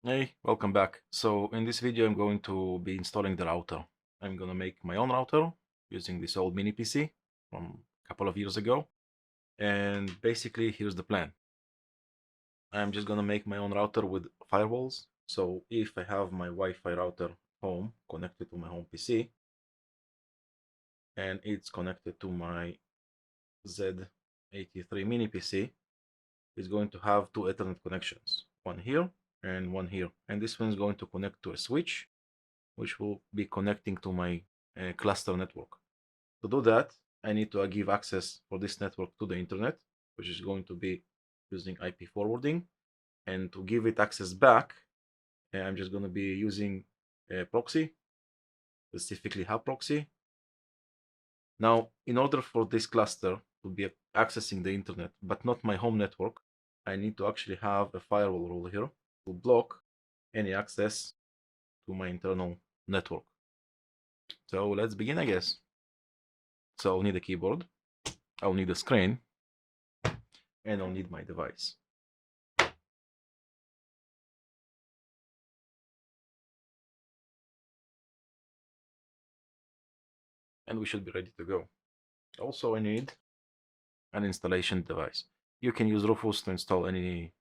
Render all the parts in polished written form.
Hey, welcome back. So in this video, I'm going to be installing the router. I'm going to make my own router using this old mini PC from a couple of years ago. And basically, here's the plan. I'm just going to make my own router with firewalls. So if I have my Wi-Fi router home connected to my home PC, and it's connected to my Z83 mini PC, it's going to have two Ethernet connections, one here and one here. And this one is going to connect to a switch which will be connecting to my cluster network. To do that, I need to give access for this network to the internet, which is going to be using IP forwarding. And to give it access back, I'm just going to be using a proxy, specifically HaProxy. Now, in order for this cluster to be accessing the internet, but not my home network, I need to actually have a firewall rule here to block any access to my internal network. So let's begin, I guess. So I'll need a keyboard, I'll need a screen, and I'll need my device. And we should be ready to go. Also, I need an installation device. You can use Rufus to install anything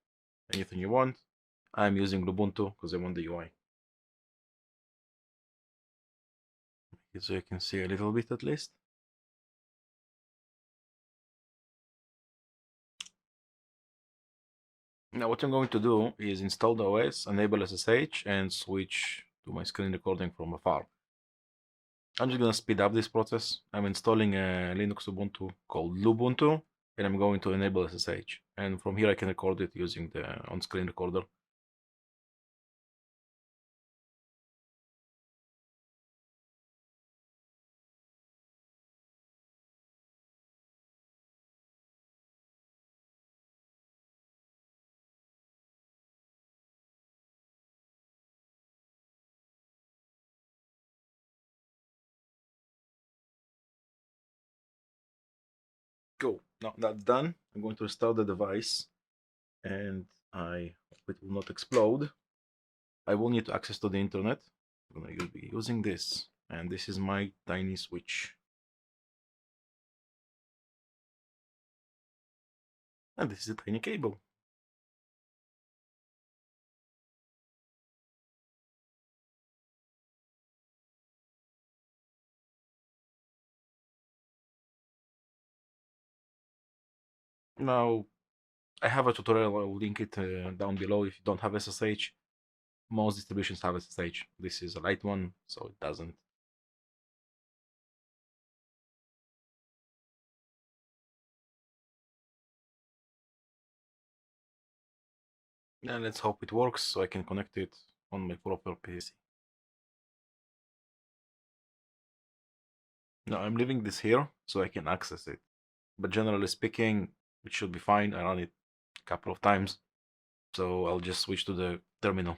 you want. I'm using Ubuntu because I want the UI. So you can see a little bit at least. Now what I'm going to do is install the OS, enable SSH, and switch to my screen recording from afar. I'm just going to speed up this process. I'm installing a Linux Ubuntu called Ubuntu, and I'm going to enable SSH. And from here I can record it using the on-screen recorder. Cool. Now that's done. I'm going to restart the device, and I hope it will not explode. I will need access to the internet. I'm going to be using this, and this is my tiny switch. And this is a tiny cable. Now, I have a tutorial. I'll link it down below if you don't have SSH. Most distributions have SSH. This is a light one, so it doesn't. And let's hope it works so I can connect it on my proper PC. Now I'm leaving this here so I can access it. But generally speaking, it should be fine. I run it a couple of times. So I'll just switch to the terminal.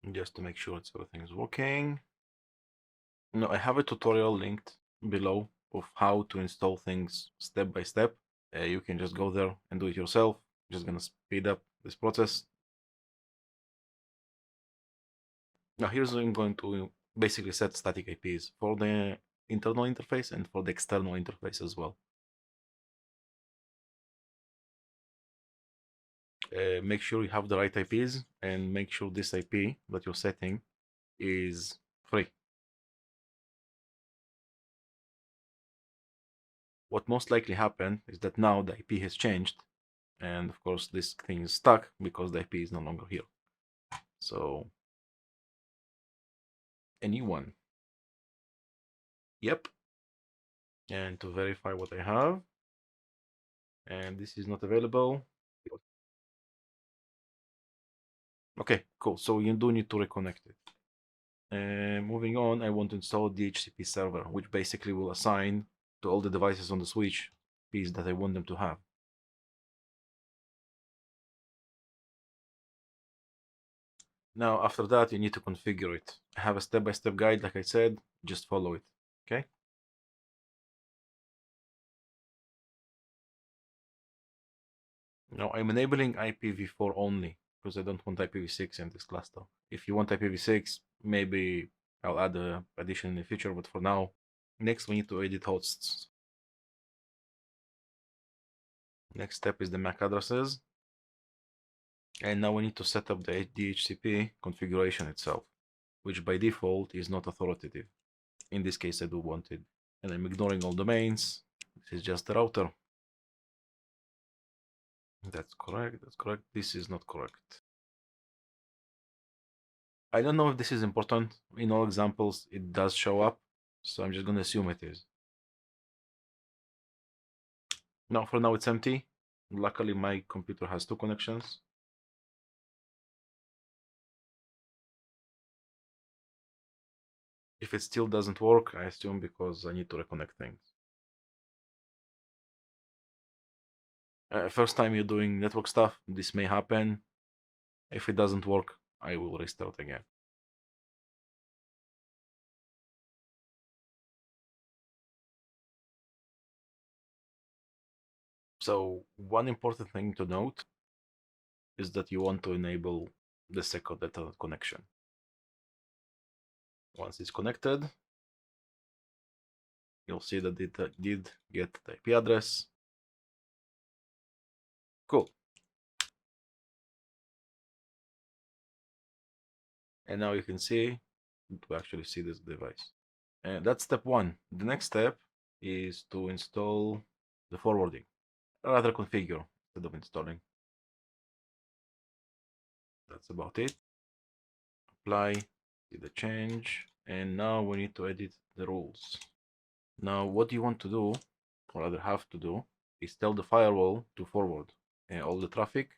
Just to make sure everything is working. Now I have a tutorial linked below of how to install things step by step. You can just go there and do it yourself. Just gonna speed up this process. Now here's where I'm going to basically set static IPs for the internal interface and for the external interface as well. Make sure you have the right IPs and make sure this IP that you're setting is free. What most likely happened is that now the IP has changed, and of course this thing is stuck because the IP is no longer here. So a new one. Yep. And to verify what I have, and this is not available. Okay, cool. So you do need to reconnect it. Moving on, I want to install the DHCP server, which basically will assign to all the devices on the switch IPs that I want them to have. Now, after that, you need to configure it. I have a step-by-step guide, like I said, just follow it, okay? Now, I'm enabling IPv4 only because I don't want IPv6 in this cluster. If you want IPv6, maybe I'll add a addition in the future, but for now, next we need to edit hosts. Next step is the MAC addresses. And now we need to set up the DHCP configuration itself, which by default is not authoritative. In this case, I do want it. And I'm ignoring all domains. This is just the router. That's correct. That's correct. This is not correct. I don't know if this is important. In all examples, it does show up. So I'm just going to assume it is. Now, for now, it's empty. Luckily, my computer has 2 connections. If it still doesn't work, I assume because I need to reconnect things. First time you're doing network stuff, this may happen. If it doesn't work, I will restart again. So one important thing to note is that you want to enable the second Ethernet connection. Once it's connected, you'll see that it did get the IP address. Cool. And now you can see to actually see this device. And that's step 1. The next step is to install the forwarding, rather configure instead of installing. That's about it. Apply, see the change, and now we need to edit the rules. Now, what you want to do, or rather have to do, is tell the firewall to forward all the traffic,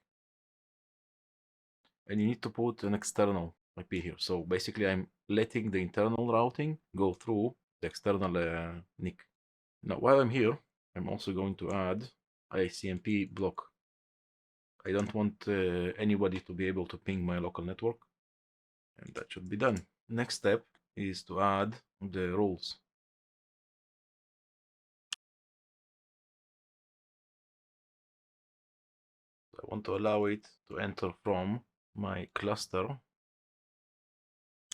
and you need to put an external IP here. So basically, I'm letting the internal routing go through the external NIC. Now, while I'm here, I'm also going to add ICMP block. I don't want anybody to be able to ping my local network, and that should be done. Next step is to add the rules. I want to allow it to enter from my cluster,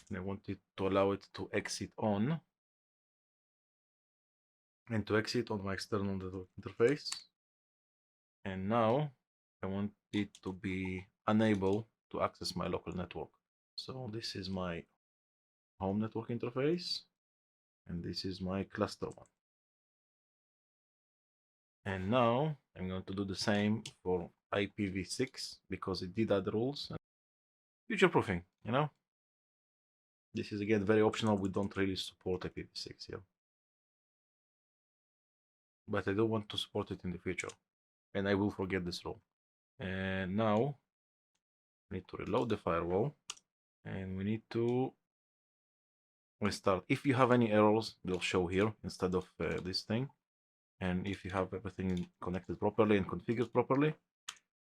and I want it to allow it to exit on and to exit on my external network interface. And now I want it to be unable to access my local network. So this is my home network interface, and this is my cluster one. And now I'm going to do the same for IPv6 because it did add rules. Future proofing, you know? This is again very optional. We don't really support IPv6 here. But I do want to support it in the future. And I will forget this rule. And now we need to reload the firewall. And we need to restart. If you have any errors, they'll show here instead of this thing. And if you have everything connected properly and configured properly,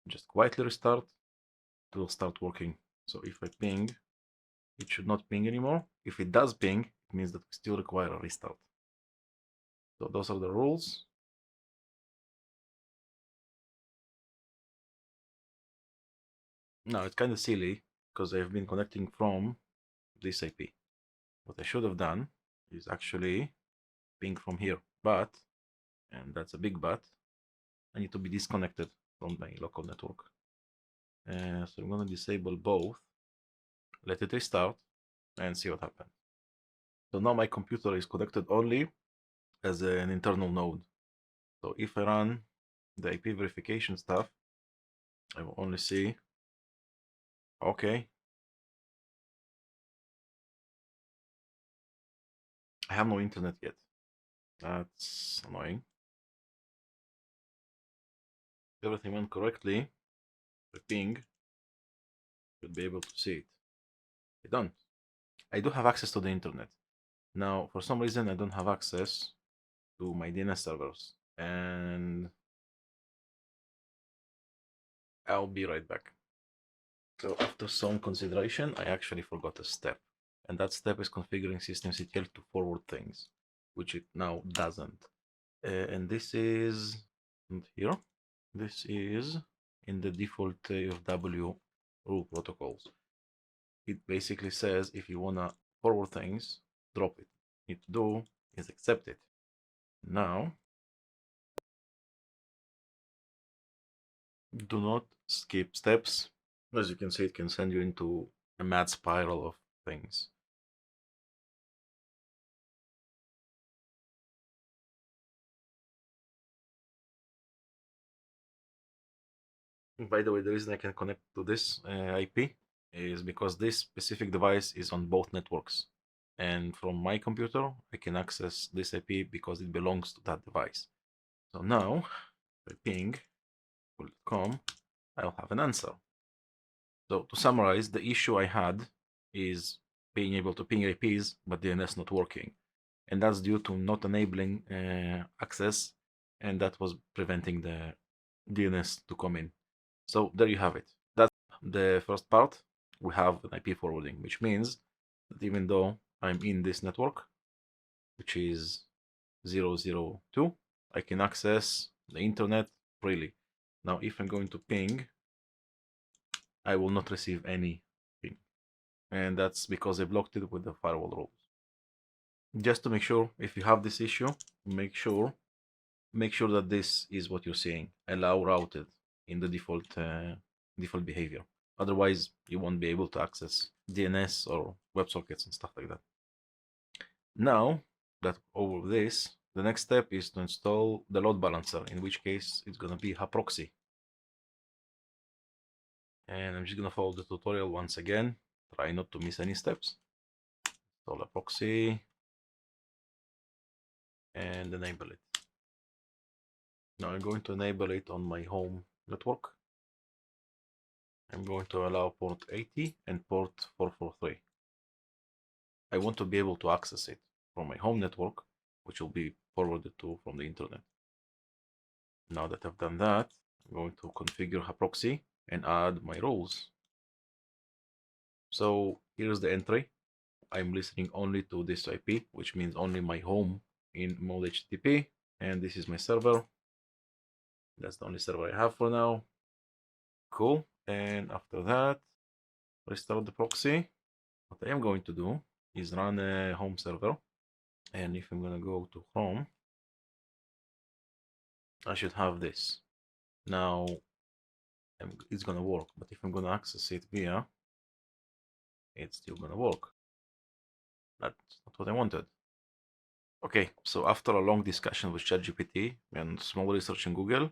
just quietly restart. It will start working. So if I ping, it should not ping anymore. If it does ping, it means that we still require a restart. So those are the rules. Now it's kind of silly because I've been connecting from this IP. What I should have done is actually ping from here, but, and that's a big but, I need to be disconnected from my local network. So I'm going to disable both, let it restart, and see what happens. So now my computer is connected only as an internal node. So if I run the IP verification stuff, I will only see, okay, I have no internet yet. That's annoying. If everything went correctly, the ping should be able to see it. I don't. I do have access to the internet. Now, for some reason, I don't have access to my DNS servers. And I'll be right back. So after some consideration, I actually forgot a step. And that step is configuring systemctl to forward things, which it now doesn't. And this is not here. This is in the default UFW rule protocols. It basically says if you wanna forward things, drop it. What you need to do is accept it. Now, do not skip steps. As you can see, it can send you into a mad spiral of things. By the way, the reason I can connect to this IP is because this specific device is on both networks. And from my computer, I can access this IP because it belongs to that device. So now, if I ping .com, I'll have an answer. So to summarize, the issue I had is being able to ping IPs, but DNS not working. And that's due to not enabling access, and that was preventing the DNS to come in. So there you have it. That's the first part. We have an IP forwarding, which means that even though I'm in this network, which is 002, I can access the internet freely. Now, if I'm going to ping, I will not receive any ping. And that's because I blocked it with the firewall rules. Just to make sure, if you have this issue, make sure that this is what you're seeing. Allow routed in the default behavior. Otherwise, you won't be able to access DNS or WebSockets and stuff like that. Now that over this, the next step is to install the load balancer, in which case it's going to be HaProxy. And I'm just going to follow the tutorial once again. Try not to miss any steps. Install HaProxy and enable it. Now I'm going to enable it on my home network. I'm going to allow port 80 and port 443. I want to be able to access it from my home network, which will be forwarded to from the internet. Now that I've done that, I'm going to configure HaProxy and add my rules. So here's the entry. I'm listening only to this IP, which means only my home in mode HTTP, and this is my server. That's the only server I have for now. Cool. And after that, restart the proxy. What I am going to do is run a home server. And if I'm going to go to Chrome, I should have this. Now, it's going to work. But if I'm going to access it via, it's still going to work. That's not what I wanted. Okay, so after a long discussion with ChatGPT and small research in Google,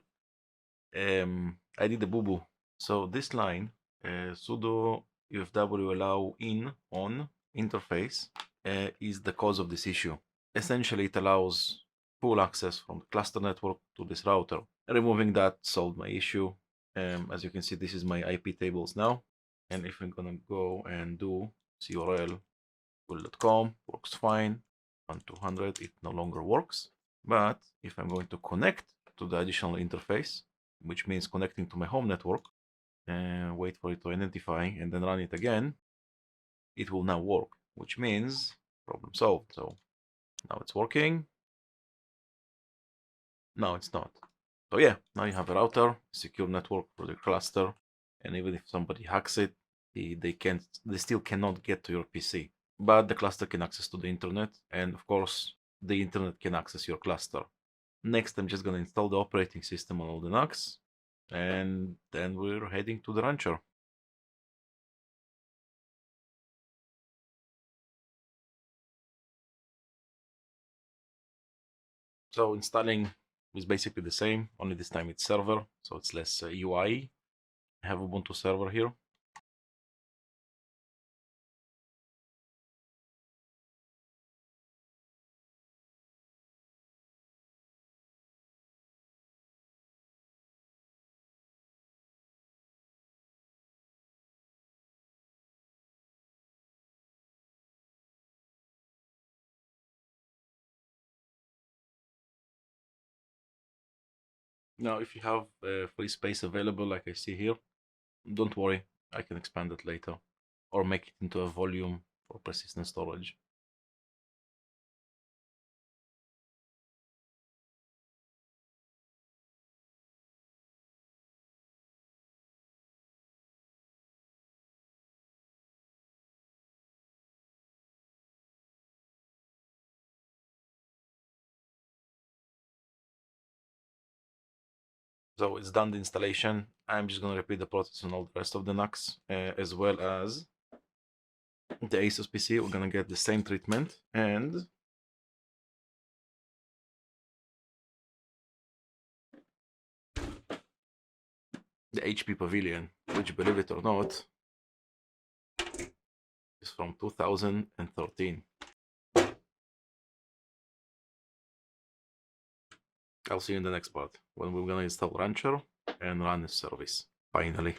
I did a boo-boo. So this line, sudo ufw allow in on interface, is the cause of this issue. Essentially, it allows full access from the cluster network to this router. Removing that solved my issue. As you can see, this is my IP tables now. And if I'm gonna go and do curl google.com, works fine. On 200, it no longer works. But if I'm going to connect to the additional interface, which means connecting to my home network, and wait for it to identify and then run it again, it will now work, which means problem solved. So now it's working. Now it's not. So yeah, now you have a router, secure network for the cluster, and even if somebody hacks it, they still cannot get to your PC. But the cluster can access to the internet, and of course, the internet can access your cluster. Next, I'm just going to install the operating system on all the NUCs, and then we're heading to the rancher. So installing is basically the same, only this time it's server, so it's less UI. I have Ubuntu server here. Now, if you have free space available, like I see here, don't worry. I can expand it later or make it into a volume for persistent storage. So it's done the installation. I'm just going to repeat the process on all the rest of the NUCs, as well as the ASUS PC. We're going to get the same treatment, and the HP Pavilion, which, believe it or not, is from 2013. I'll see you in the next part when we're going to install Rancher and run the service, finally.